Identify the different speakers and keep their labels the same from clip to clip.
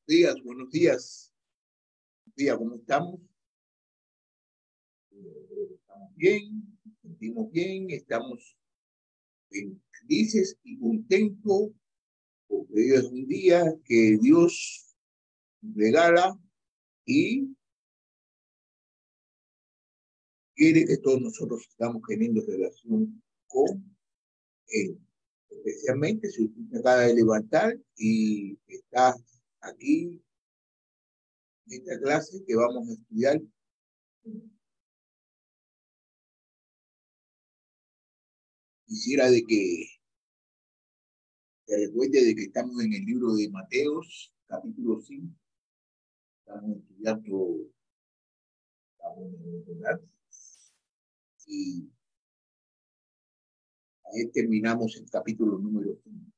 Speaker 1: Días, buenos días. Día, ¿cómo estamos? Estamos bien, nos sentimos bien, estamos felices y contentos porque hoy es un día que Dios nos regala y quiere que todos nosotros estamos teniendo relación con Él. Especialmente si usted se acaba de levantar y está aquí en esta clase que vamos a estudiar. Quisiera de que te recuerde de que estamos en el libro de Mateos, capítulo 5. Estamos estudiando ¿verdad? Y ahí terminamos el capítulo número 5.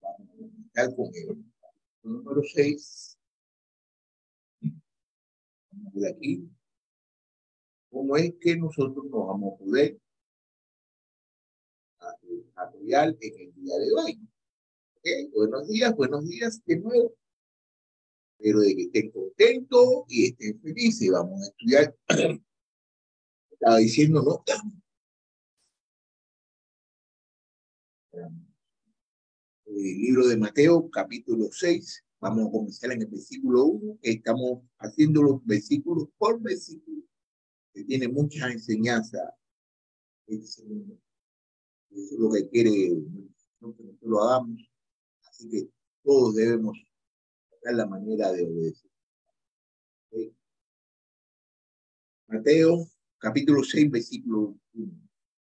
Speaker 1: Vamos a comenzar con el número 6. Vamos a ver aquí cómo es que nosotros nos vamos a poder apoyar en el día de hoy. ¿Okay? Buenos días de nuevo. Pero de que estén contentos y estén felices. Vamos a estudiar. Estaba diciendo, ¿no? El libro de Mateo, capítulo 6. Vamos a comenzar en el versículo 1. Estamos haciendo los versículos por versículo, que tiene muchas enseñanzas. Eso es lo que quiere que nosotros lo hagamos. Así que todos debemos buscar la manera de obedecer. ¿Okay? Mateo, capítulo 6, versículo 1.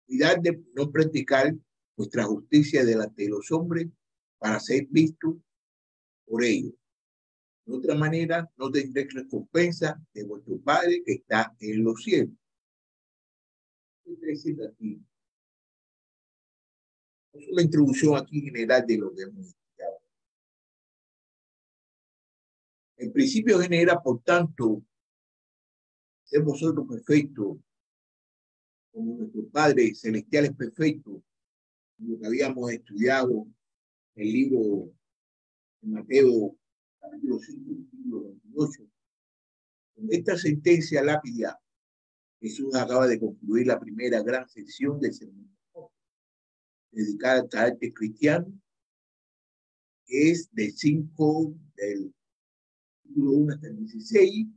Speaker 1: Cuidad de no practicar vuestra justicia delante de los hombres para ser vistos por ellos. De otra manera, no tendréis recompensa de vuestro Padre que está en los cielos. ¿Qué está diciendo aquí? Es una introducción aquí general de lo que hemos estudiado. El principio genera, por tanto, ser vosotros perfectos, como nuestro Padre Celestial es perfecto, lo que habíamos estudiado en el libro de Mateo, capítulo 5, versículo 28. Con esta sentencia lápida, Jesús acaba de concluir la primera gran sección del sermón dedicada al carácter cristiano, que es del 5 del 1 hasta el 16,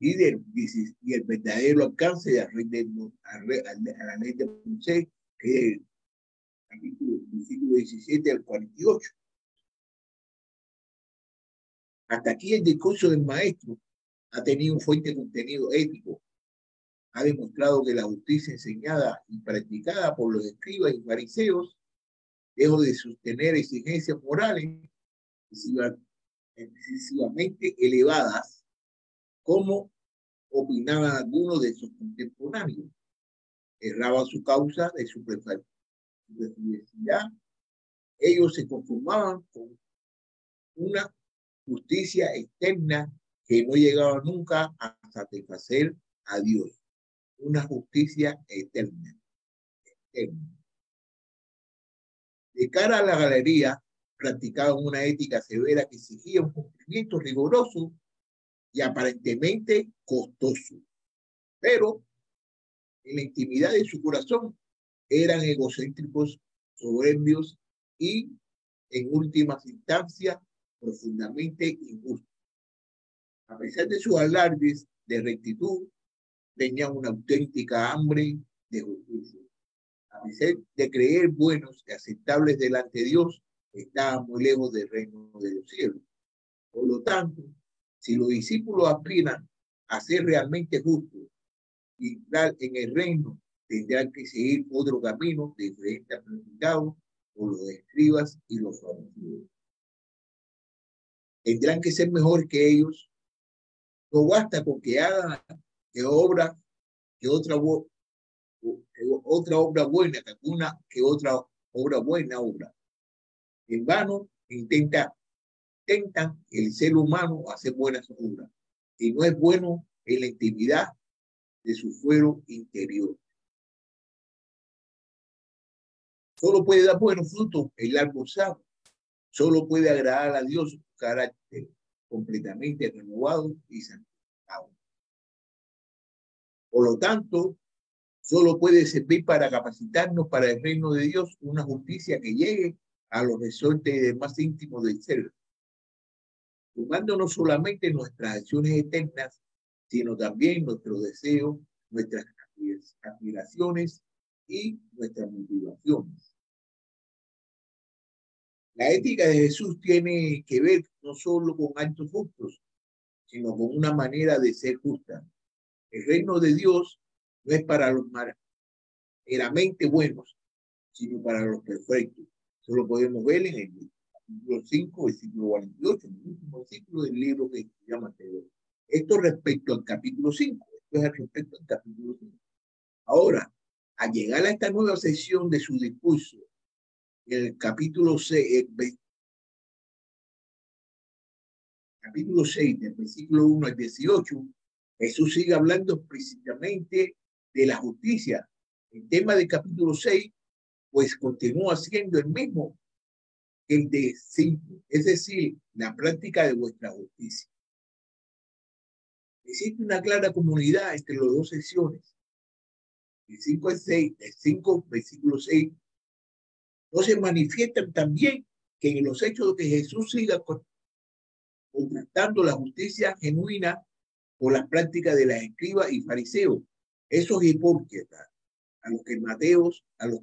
Speaker 1: y el verdadero alcance de a la ley de Moisés, que es el versículo 17 al 48. Hasta aquí el discurso del maestro ha tenido un fuerte contenido ético. Ha demostrado que la justicia enseñada y practicada por los escribas y fariseos, lejos de sostener exigencias morales excesivamente elevadas, como opinaban algunos de sus contemporáneos, erraban su causa de su diversidad. Ellos se conformaban con una justicia externa que no llegaba nunca a satisfacer a Dios. Una justicia eterna. De cara a la galería, practicaban una ética severa que exigía un cumplimiento riguroso y aparentemente costoso. Pero en la intimidad de su corazón eran egocéntricos, soberbios y, en últimas instancias, profundamente injustos. A pesar de sus alardes de rectitud, tenían una auténtica hambre de justicia. A pesar de creer buenos y aceptables delante de Dios, estaban muy lejos del reino de los cielos. Por lo tanto, si los discípulos aspiran a ser realmente justos y entrar en el reino, tendrán que seguir otro camino diferente al practicado por los escribas y los fariseos. Tendrán que ser mejor que ellos. No basta con que hagan que obra, que otra obra buena, que otra obra buena obra. En vano intentan el ser humano hacer buenas obras, y no es bueno en la intimidad de su fuero interior. Solo puede dar buenos frutos el árbol sano. Solo puede agradar a Dios su carácter completamente renovados y santificados. Por lo tanto, solo puede servir para capacitarnos para el reino de Dios una justicia que llegue a los resortes más íntimos del ser, tomando no solamente nuestras acciones eternas, sino también nuestros deseos, nuestras aspiraciones y nuestras motivaciones. La ética de Jesús tiene que ver no solo con actos justos, sino con una manera de ser justa. El reino de Dios no es para los meramente buenos, sino para los perfectos. Eso lo podemos ver en el capítulo 5, versículo 48, en el último versículo del libro que se llama Mateo. Esto respecto al capítulo 5. Esto es respecto al capítulo 5. Ahora, al llegar a esta nueva sección de su discurso, el capítulo 6, del versículo 1 al 18, Jesús sigue hablando explícitamente de la justicia. El tema del capítulo 6, pues continúa siendo el mismo que el de 5, es decir, la práctica de vuestra justicia. Existe una clara comunidad entre las dos secciones. El 5 al 6, el 5, versículo 6, no se manifiestan también que en los hechos de que Jesús siga contrastando la justicia genuina con las prácticas de las escribas y fariseos, esos hipócritas, a los que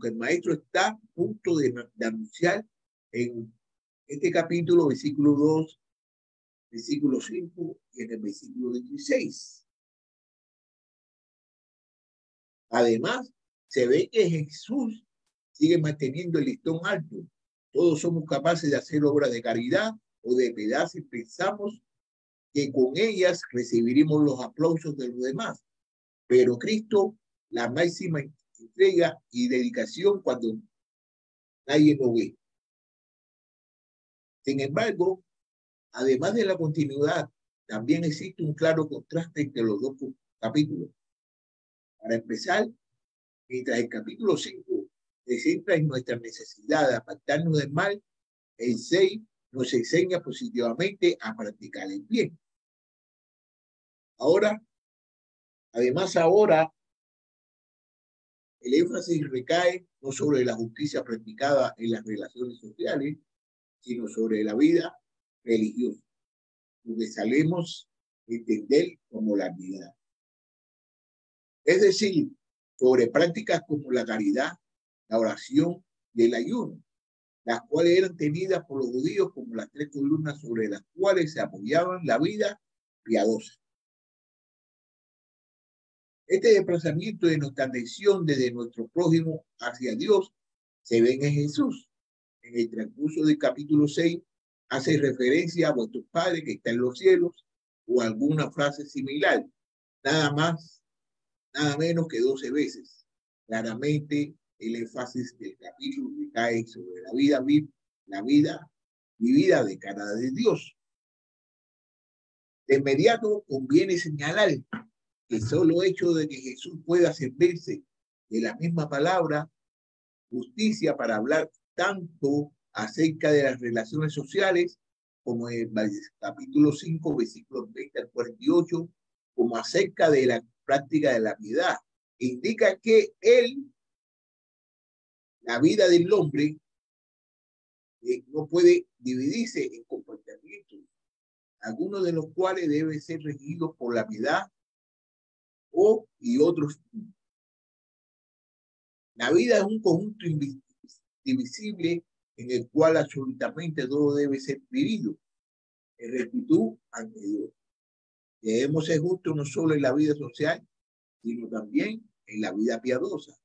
Speaker 1: el maestro está a punto de anunciar en este capítulo, versículo 2, versículo 5 y en el versículo 16. Además, se ve que Jesús sigue manteniendo el listón alto. Todos somos capaces de hacer obras de caridad o de piedad si pensamos que con ellas recibiremos los aplausos de los demás. Pero Cristo, la máxima entrega y dedicación cuando nadie lo ve. Sin embargo, además de la continuidad, también existe un claro contraste entre los dos capítulos. Para empezar, mientras el capítulo 5 se centra en nuestra necesidad de apartarnos del mal, el 6 nos enseña positivamente a practicar el bien. Ahora, el énfasis recae no sobre la justicia practicada en las relaciones sociales, sino sobre la vida religiosa, lo que sabemos entender como la piedad. Es decir, sobre prácticas como la caridad, la oración y el ayuno, las cuales eran tenidas por los judíos como las tres columnas sobre las cuales se apoyaban la vida piadosa. Este desplazamiento de nuestra atención desde nuestro prójimo hacia Dios se ve en Jesús. En el transcurso del capítulo 6 hace referencia a vuestro Padre que está en los cielos o alguna frase similar, nada más, nada menos que 12 veces. Claramente el énfasis del capítulo recae sobre la vida vivida de cara de Dios. De inmediato conviene señalar que solo hecho de que Jesús pueda servirse de la misma palabra justicia para hablar tanto acerca de las relaciones sociales como en el capítulo 5, versículos 20 al 48, como acerca de la práctica de la piedad. Indica que la vida del hombre no puede dividirse en comportamientos, algunos de los cuales deben ser regidos por la piedad y otros. La vida es un conjunto indivisible en el cual absolutamente todo debe ser vivido en rectitud ante Dios. Debemos ser justos no solo en la vida social, sino también en la vida piadosa.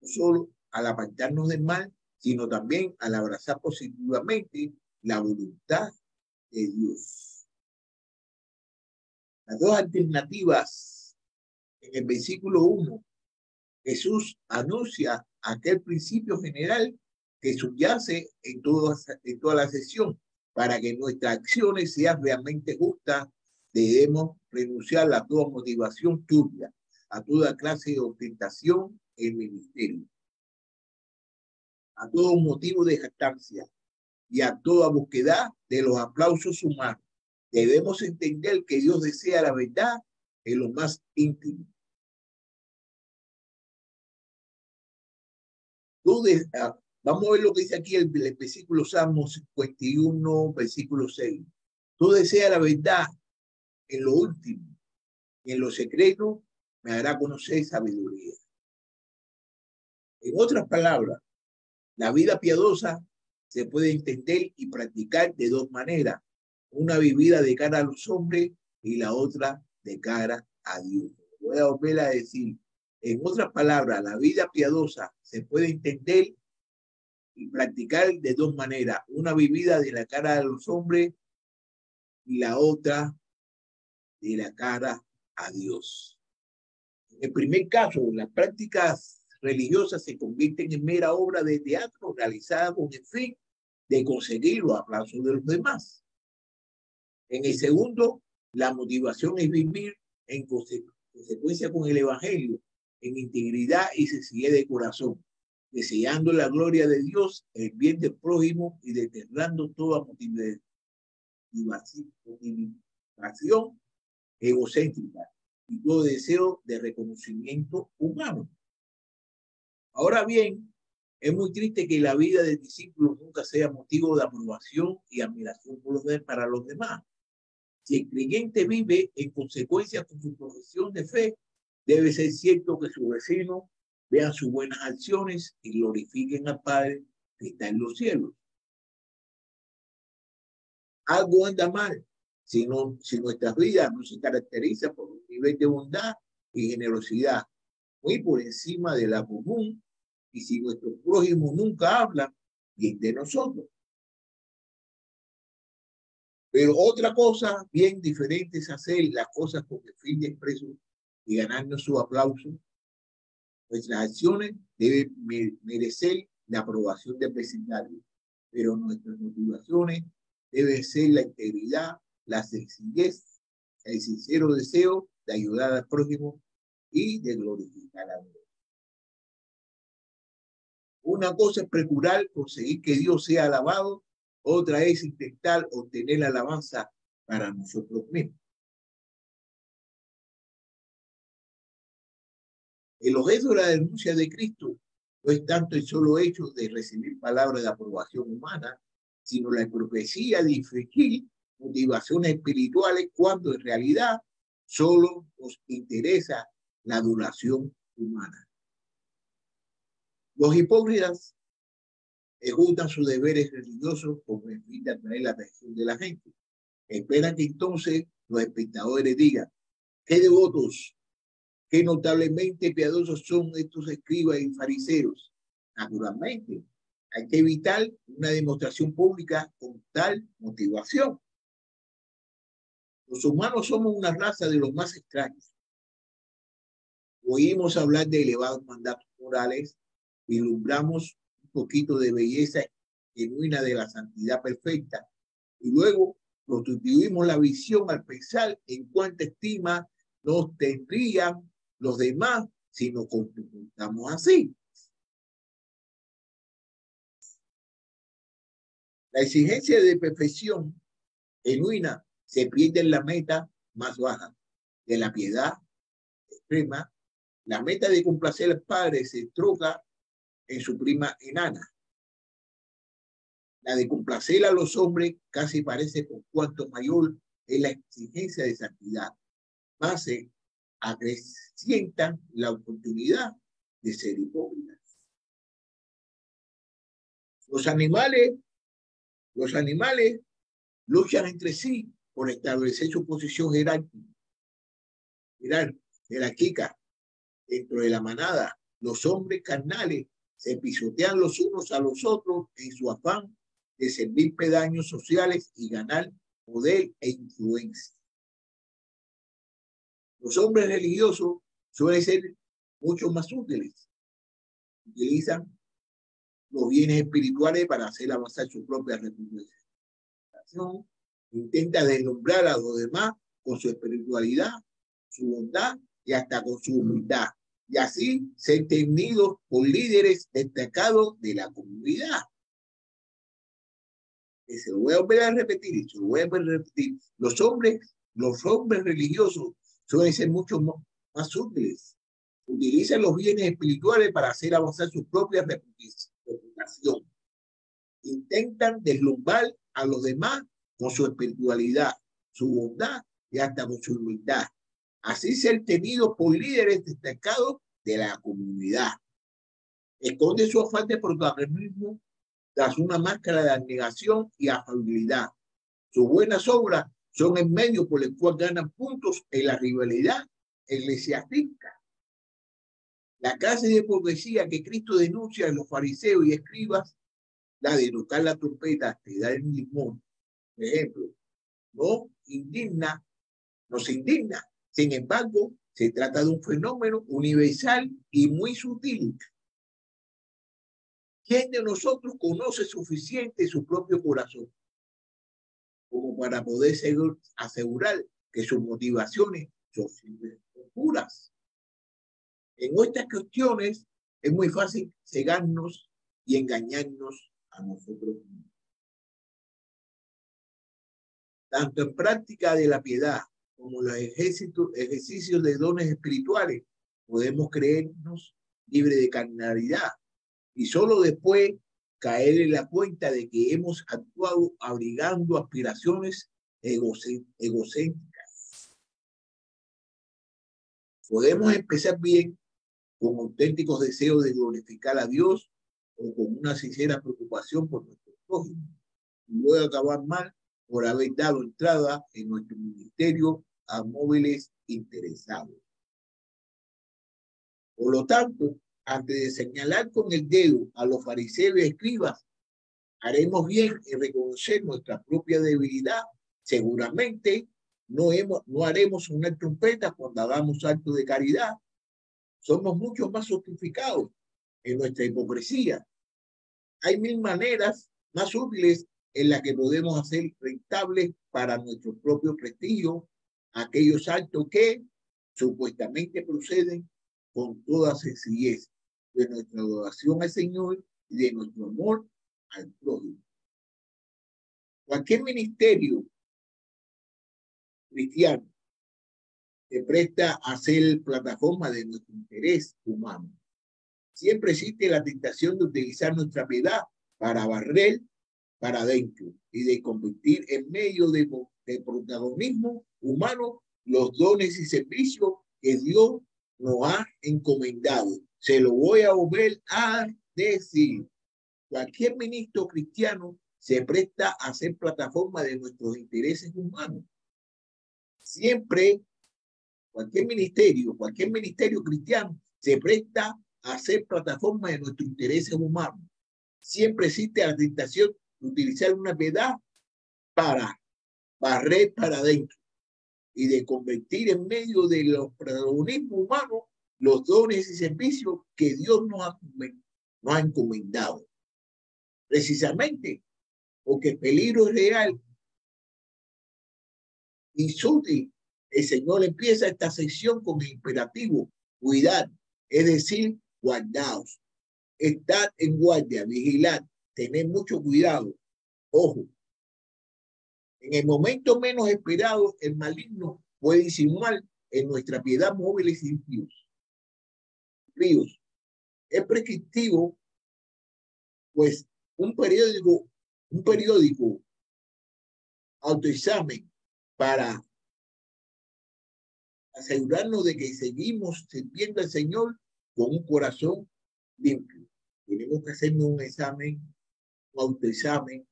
Speaker 1: No solo al apartarnos del mal, sino también al abrazar positivamente la voluntad de Dios. Las dos alternativas en el versículo 1, Jesús anuncia aquel principio general que subyace en toda la sesión. Para que nuestras acciones sean realmente justas, debemos renunciar a toda motivación turbia, a toda clase de ostentación en el ministerio, a todo motivo de jactancia y a toda búsqueda de los aplausos humanos. Debemos entender que Dios desea la verdad en lo más íntimo. Vamos a ver lo que dice aquí el versículo Salmo 51, versículo 6. Tú deseas la verdad en lo último, y en lo secreto me hará conocer sabiduría. En otras palabras, la vida piadosa se puede entender y practicar de dos maneras. Una vivida de cara a los hombres y la otra de cara a Dios. Voy a volver a decir, en otras palabras, la vida piadosa se puede entender y practicar de dos maneras. Una vivida de la cara a los hombres y la otra de la cara a Dios. En el primer caso, las prácticas religiosas se convierten en mera obra de teatro realizada con el fin de conseguir los aplausos de los demás. En el segundo, la motivación es vivir en consecuencia con el Evangelio, en integridad y sencillez de corazón, deseando la gloria de Dios, el bien del prójimo y desterrando toda motivación egocéntrica y todo deseo de reconocimiento humano. Ahora bien, es muy triste que la vida del discípulo nunca sea motivo de aprobación y admiración para los demás. Si el creyente vive en consecuencia con su profesión de fe, debe ser cierto que sus vecinos vean sus buenas acciones y glorifiquen al Padre que está en los cielos. Algo anda mal si nuestras vidas no se caracterizan por un nivel de bondad y generosidad muy por encima de la común, y si nuestro prójimo nunca habla bien de nosotros. Pero otra cosa bien diferente es hacer las cosas con el fin de expreso y ganarnos su aplauso. Nuestras acciones deben merecer la aprobación del vecindario, pero nuestras motivaciones deben ser la integridad, la sencillez, el sincero deseo de ayudar al prójimo y de glorificar a Dios. Una cosa es procurar conseguir que Dios sea alabado, otra es intentar obtener la alabanza para nosotros mismos. El objeto de la denuncia de Cristo no es tanto el solo hecho de recibir palabras de aprobación humana, sino la profecía de infringir motivaciones espirituales cuando en realidad solo nos interesa la adoración humana. Los hipócritas ejecutan sus deberes religiosos con el fin de atraer la atención de la gente. Esperan que entonces los espectadores digan: qué devotos, qué notablemente piadosos son estos escribas y fariseos. Naturalmente, hay que evitar una demostración pública con tal motivación. Los humanos somos una raza de los más extraños. Oímos hablar de elevados mandatos morales, vislumbramos un poquito de belleza genuina de la santidad perfecta y luego prostituimos la visión al pensar en cuánta estima nos tendrían los demás si nos comportamos así. La exigencia de perfección genuina se pierde en la meta más baja de la piedad extrema. La meta de complacer al Padre se troca en su prima enana. La de complacer a los hombres casi parece por cuanto mayor es la exigencia de santidad. Más se acrecientan la oportunidad de ser hipócritas. Los animales luchan entre sí por establecer su posición jerárquica dentro de la manada. Los hombres carnales se pisotean los unos a los otros en su afán de servir pedaños sociales y ganar poder e influencia. Los hombres religiosos suelen ser mucho más útiles. Utilizan los bienes espirituales para hacer avanzar su propia reputación. Intenta deslumbrar a los demás con su espiritualidad, su bondad y hasta con su humildad. Y así ser tenidos por líderes destacados de la comunidad. que se lo voy a volver a repetir, y se lo voy a volver a repetir, los hombres religiosos suelen ser mucho más útiles. Utilizan los bienes espirituales para hacer avanzar su propia reputación. Intentan deslumbrar a los demás con su espiritualidad, su bondad y hasta con su humildad. Así ser tenidos por líderes destacados de la comunidad. Esconde su afán de protagonismo tras una máscara de abnegación y afabilidad. Sus buenas obras son el medio por el cual ganan puntos en la rivalidad eclesiástica. La clase de hipocresía que Cristo denuncia en los fariseos y escribas, la de tocar la trompeta, te da el limón, por ejemplo, nos indigna. Sin embargo, se trata de un fenómeno universal y muy sutil. ¿Quién de nosotros conoce suficiente su propio corazón como para poder asegurar que sus motivaciones son puras? En estas cuestiones es muy fácil cegarnos y engañarnos a nosotros mismos. Tanto en práctica de la piedad como los ejercicios de dones espirituales, podemos creernos libres de carnalidad y solo después caer en la cuenta de que hemos actuado abrigando aspiraciones egocéntricas. Podemos empezar bien con auténticos deseos de glorificar a Dios o con una sincera preocupación por nuestro prójimo, y luego acabar mal por haber dado entrada en nuestro ministerio a móviles interesados. Por lo tanto, antes de señalar con el dedo a los fariseos y escribas, haremos bien en reconocer nuestra propia debilidad. Seguramente no haremos una trompeta cuando hagamos actos de caridad. Somos mucho más sofisticados en nuestra hipocresía. Hay mil maneras más útiles en las que podemos hacer rentables para nuestro propio prestigio aquellos actos que supuestamente proceden con toda sencillez de nuestra adoración al Señor y de nuestro amor al prójimo. Cualquier ministerio cristiano se presta a ser plataforma de nuestro interés humano. Siempre existe la tentación de utilizar nuestra piedad para barrer para adentro y de convertir en medio de protagonismo humano los dones y servicios que Dios nos ha encomendado. Se lo voy a volver a decir. Cualquier ministro cristiano se presta a ser plataforma de nuestros intereses humanos. Siempre, cualquier ministerio cristiano se presta a ser plataforma de nuestros intereses humanos. Siempre existe la tentación de utilizar una piedad para barrer para adentro y de convertir en medio de los protagonismos humanos los dones y servicios que Dios nos ha encomendado. Precisamente porque el peligro es real y sutil, el Señor empieza esta sección con el imperativo cuidad, es decir, guardaos. Estad en guardia, vigilad, tened mucho cuidado. Ojo, en el momento menos esperado, el maligno puede insinuar en nuestra piedad móviles y fríos. Es prescriptivo, pues, un periódico autoexamen para asegurarnos de que seguimos sirviendo al Señor con un corazón limpio. Tenemos que hacernos un autoexamen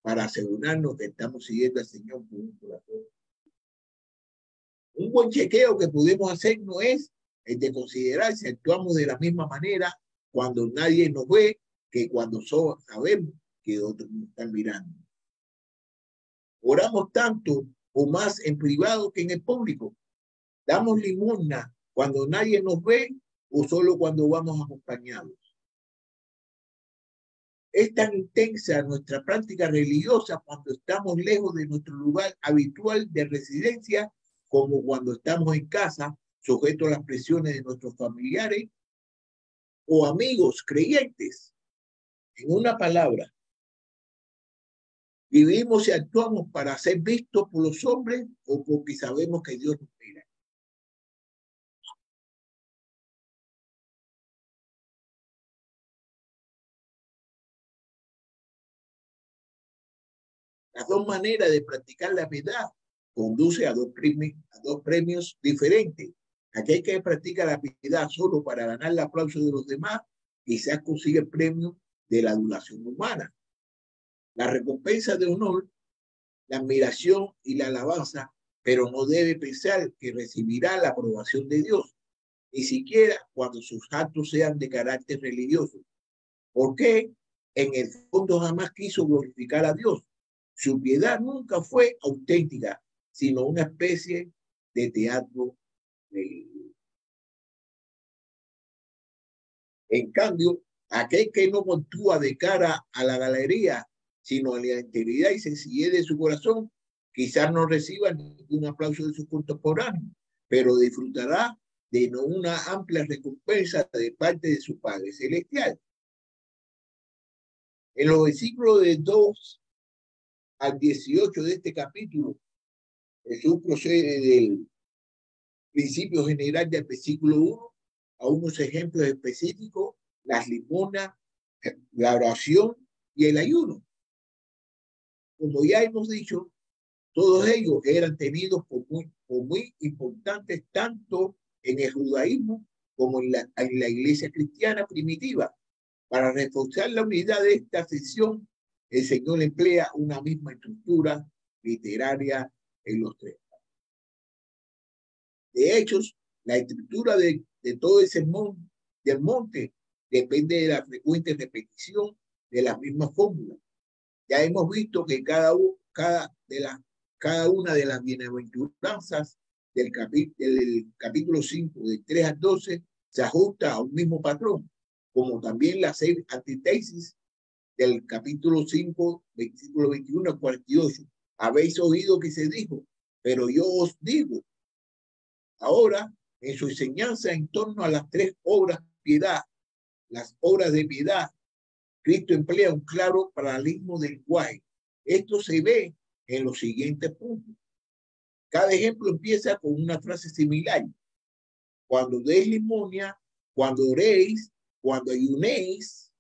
Speaker 1: para asegurarnos que estamos siguiendo al Señor con un corazón. Un buen chequeo que podemos hacer no es el de considerar si actuamos de la misma manera cuando nadie nos ve que cuando sabemos que otros nos están mirando. Oramos tanto o más en privado que en el público. Damos limosna cuando nadie nos ve o solo cuando vamos acompañados. Es tan intensa nuestra práctica religiosa cuando estamos lejos de nuestro lugar habitual de residencia como cuando estamos en casa, sujetos a las presiones de nuestros familiares o amigos creyentes. En una palabra, ¿Vivimos y actuamos para ser vistos por los hombres o porque sabemos que Dios nos mira? Las dos maneras de practicar la piedad conduce a dos premios diferentes. Aquel que practica la piedad solo para ganar el aplauso de los demás, quizás consigue el premio de la adulación humana. La recompensa de honor, la admiración y la alabanza, pero no debe pensar que recibirá la aprobación de Dios, ni siquiera cuando sus actos sean de carácter religioso. ¿Por qué? En el fondo jamás quiso glorificar a Dios. Su piedad nunca fue auténtica, sino una especie de teatro religioso. En cambio, aquel que no actúa de cara a la galería, sino en la integridad y sencillez de su corazón, quizás no reciba ningún aplauso de sus contemporáneos, pero disfrutará de una amplia recompensa de parte de su Padre Celestial. En los versículos de 2 al 18 de este capítulo, Jesús procede del principio general del versículo 1 a unos ejemplos específicos, las limosnas, la oración y el ayuno. Como ya hemos dicho, todos ellos eran tenidos por muy importantes tanto en el judaísmo como en la iglesia cristiana primitiva. Para reforzar la unidad de esta sección, el Señor emplea una misma estructura literaria en los tres. De hecho, la estructura de todo el sermón del monte depende de la frecuente repetición de las mismas fórmulas. Ya hemos visto que cada una de las bienaventuranzas del capítulo 5, de 3 al 12, se ajusta a un mismo patrón, como también las 6 antítesis del capítulo 5, versículo 21 al 48. Habéis oído que se dijo, pero yo os digo. Ahora, en su enseñanza en torno a las 3 obras de piedad, las obras de piedad, Cristo emplea un claro paralelismo del lenguaje. Esto se ve en los siguientes puntos. Cada ejemplo empieza con una frase similar. Cuando deis limosna, cuando oréis, cuando ayunéis.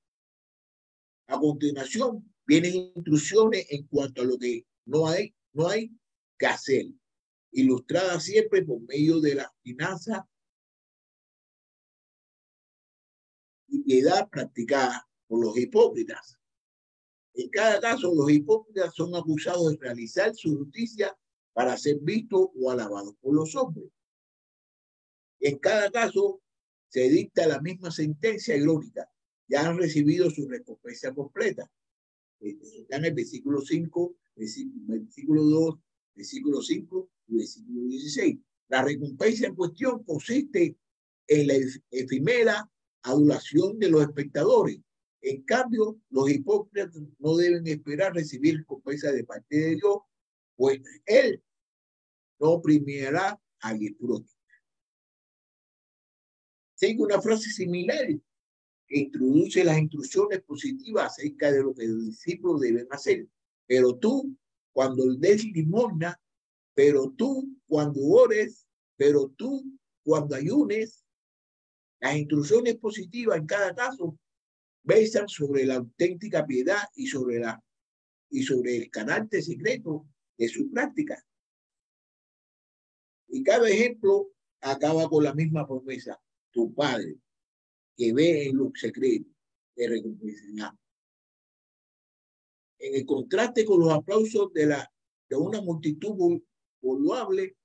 Speaker 1: A continuación, vienen instrucciones en cuanto a lo que no hay que hacer, ilustradas siempre por medio de las finanzas y piedad practicada por los hipócritas. En cada caso, los hipócritas son acusados de realizar su justicia para ser vistos o alabados por los hombres. En cada caso, se dicta la misma sentencia irónica. Ya han recibido su recompensa completa. Está en el versículo 5, versículo 2, versículo 5 y versículo 16. La recompensa en cuestión consiste en la efímera adulación de los espectadores. En cambio, los hipócritas no deben esperar recibir recompensa de parte de Dios, pues Él no premiará al hipócrita. Tengo una frase similar que introduce las instrucciones positivas acerca de lo que los discípulos deben hacer. Pero tú, cuando des limosna, pero tú, cuando ores, pero tú, cuando ayunes, las instrucciones positivas en cada caso versan sobre la auténtica piedad y sobre el carácter secreto de su práctica. Y cada ejemplo acaba con la misma promesa. Tu Padre, que ve en lo secreto, te recompensará. En el contraste con los aplausos de una multitud voluble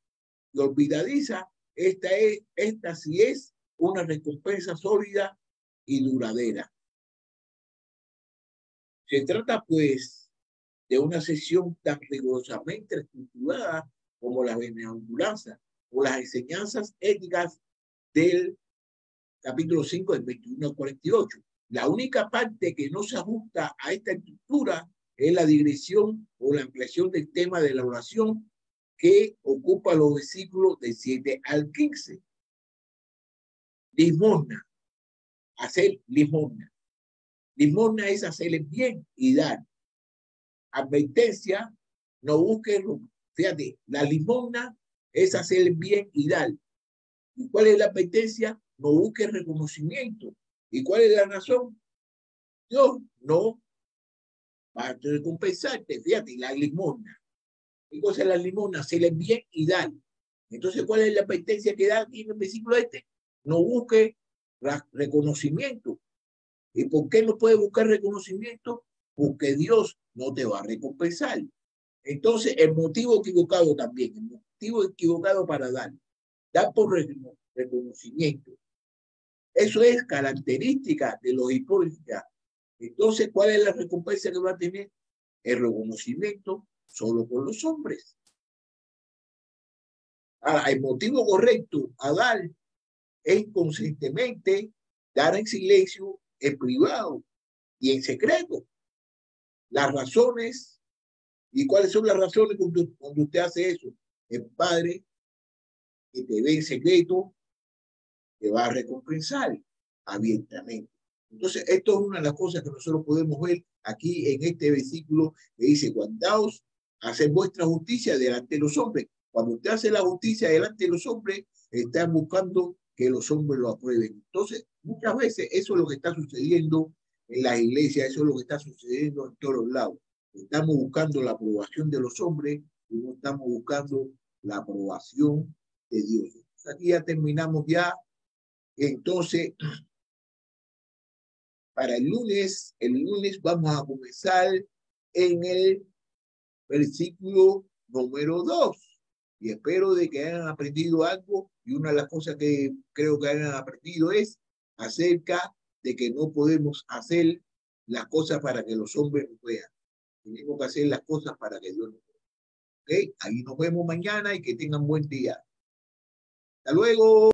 Speaker 1: y olvidadiza, esta sí es una recompensa sólida y duradera. Se trata, pues, de una sesión tan rigurosamente estructurada como la bienaventuranza o las enseñanzas éticas del capítulo 5, del 21 al 48. La única parte que no se ajusta a esta estructura es la digresión o la ampliación del tema de la oración que ocupa los versículos del 7 al 15. Limosna, hacer limosna. Limosna es hacer el bien y dar. advertencia, no busques, fíjate, la limosna es hacer el bien y dar. ¿Y cuál es la advertencia? No busques reconocimiento. ¿Y cuál es la razón? Dios no va a recompensarte. Fíjate, la limosna. ¿Qué cosa es la limosna? Hacer el bien y dar. Entonces, ¿cuál es la advertencia que da aquí en el versículo este? No busques reconocimiento. ¿Y por qué no puedes buscar reconocimiento? Porque Dios no te va a recompensar. Entonces, el motivo equivocado también, el motivo equivocado para dar por reconocimiento. Eso es característica de los hipócritas. Entonces, ¿cuál es la recompensa que va a tener? El reconocimiento solo por los hombres. Ahora, el motivo correcto a dar es consistentemente dar en silencio, en privado y en secreto. Las razones, ¿y cuáles son las razones cuando usted hace eso? El Padre que te ve en secreto te va a recompensar abiertamente. Entonces, esto es una de las cosas que nosotros podemos ver aquí en este versículo que dice, guardaos, haced vuestra justicia delante de los hombres. Cuando usted hace la justicia delante de los hombres, está buscando que los hombres lo aprueben. Entonces, muchas veces eso es lo que está sucediendo en las iglesias, eso es lo que está sucediendo en todos lados. Estamos buscando la aprobación de los hombres y no estamos buscando la aprobación de Dios. Aquí ya terminamos ya. Entonces, para el lunes vamos a comenzar en el versículo número 2. Y espero de que hayan aprendido algo. Y una de las cosas que creo que hayan aprendido es acerca de que no podemos hacer las cosas para que los hombres nos vean. Tenemos que hacer las cosas para que Dios nos vea. ¿Ok? Ahí nos vemos mañana y que tengan buen día. Hasta luego.